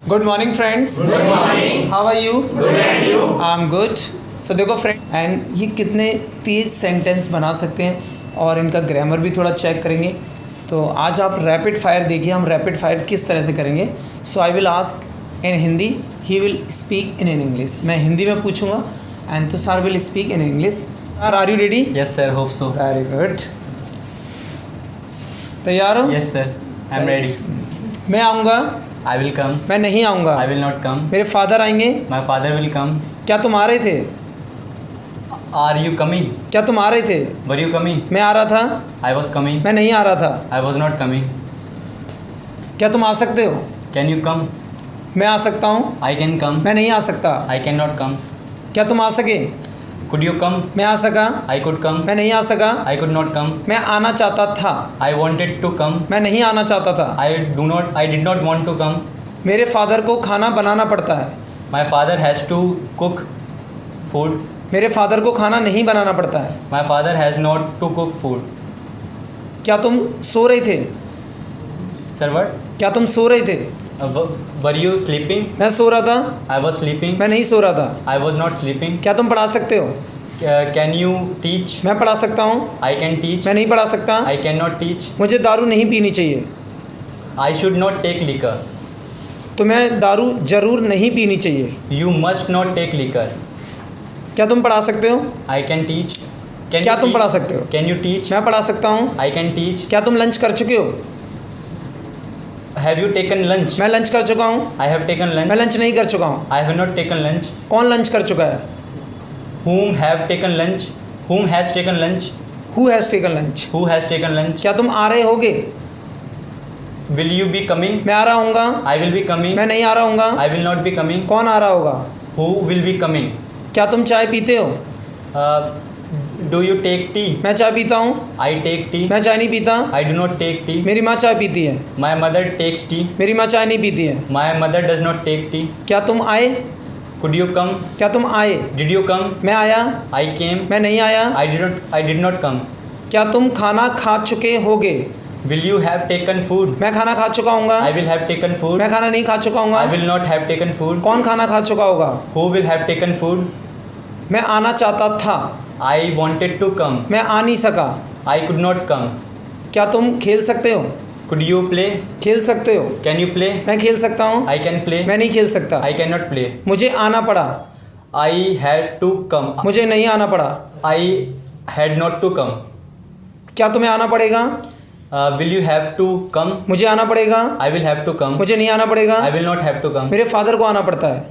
Good morning friends. Good morning. How are you? Good and you? I am good. So देखो friend, and ये कितने तेज़ sentence बना सकते हैं और इनका ग्रामर भी थोड़ा चेक करेंगे। तो आज आप रैपिड फायर देखिए, हम रैपिड फायर किस तरह से करेंगे। So I will ask in Hindi, he will speak in English. मैं हिंदी में पूछूंगा and Tushar will speak in English. Are you ready? Yes sir, hope so. Very good. तैयार हो? Yes sir, I'm ready. मैं आऊँगा, I will come. मैं नहीं आऊँगा। I will not come. मेरे फादर आएंगे। My father will come. क्या तुम आ रहे थे? Are you coming? क्या तुम आ रहे थे? Were you coming? मैं आ रहा था। I was coming. मैं नहीं आ रहा था। I was not coming. क्या तुम आ सकते हो? Can you come? मैं आ सकता हूँ। I can come. मैं नहीं आ सकता। I cannot come. क्या तुम आ सके? Could you come? मैं आ सका। I could come. मैं नहीं आ सका। I could not come. मैं आना चाहता था। I wanted to come. मैं नहीं आना चाहता था। I did not want to come. मेरे फादर को खाना बनाना पड़ता है। My father has to cook food. मेरे फादर को खाना नहीं बनाना पड़ता है। My father has not to cook food. क्या तुम सो रहे थे? Sir, what? क्या तुम सो रहे थे? Were you sleeping? मैं सो रहा था। I was sleeping. मैं नहीं सो रहा था। I was not sleeping. क्या तुम पढ़ा सकते हो? Can you teach? मैं पढ़ा सकता हूँ। I can teach. मैं नहीं पढ़ा सकता। I cannot teach. मुझे दारू नहीं पीनी चाहिए। I should not take liquor. तो मैं दारू जरूर नहीं पीनी चाहिए। You must not take liquor. क्या तुम पढ़ा सकते हो? I can teach. Can क्या you तुम teach? पढ़ा सकते हो? Can you teach? मैं पढ़ा सकता हूँ। I can teach. क्या तुम लंच कर चुके हो? Have you taken lunch? मैं लंच कर चुका हूँ। I have taken lunch. मैं लंच नहीं कर चुका हूँ। I have not taken lunch. कौन लंच कर चुका है? Whom have taken lunch? Whom has taken lunch? Who has taken lunch? Who has taken lunch? क्या तुम आ रहे होगे? Will you be coming? मैं आ रहा हूँगा। I will be coming. मैं नहीं आ रहा हूँगा। I will not be coming. कौन आ रहा होगा? Who will be coming? क्या तुम चाय पीते हो? Uh, do you take tea? मैं चाय पीता हूँ। I take tea. मैं चाय नहीं पीता। I do not take tea. मेरी माँ चाय पीती है। My mother takes tea. मेरी माँ चाय नहीं पीती है। My mother does not take tea. क्या तुम आए? Could you come? क्या तुम आए? Did you come? मैं आया। I came. मैं नहीं आया। I did not come. क्या तुम खाना खा चुके होगे? Will you have taken food? मैं खाना खा चुका हूँगा। I will have taken food. मैं खाना नहीं खा चुका हूँगा। I will not have taken food. कौन खाना खा चुका होगा? Who will have taken food? मैं आना चाहता था। I wanted to come. मैं आ नहीं सका। I could not come. क्या तुम खेल सकते हो? Could you play? खेल सकते हो? Can you play? मैं खेल सकता हूँ। I can play. मैं नहीं खेल सकता। I cannot play. मुझे आना पड़ा। I had to come. मुझे नहीं आना पड़ा। I had not to come. क्या तुम्हें आना पड़ेगा? Will you have to come? मुझे आना पड़ेगा। I will have to come. मुझे नहीं आना पड़ेगा। I will not have to come. मेरे फादर को आना पड़ता है।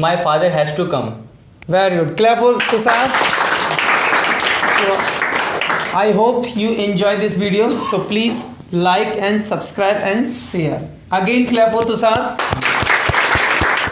My father has to come. Very good, clap for Tushar. I hope you enjoy this video, so please like and subscribe and share. Again clap for Tushar.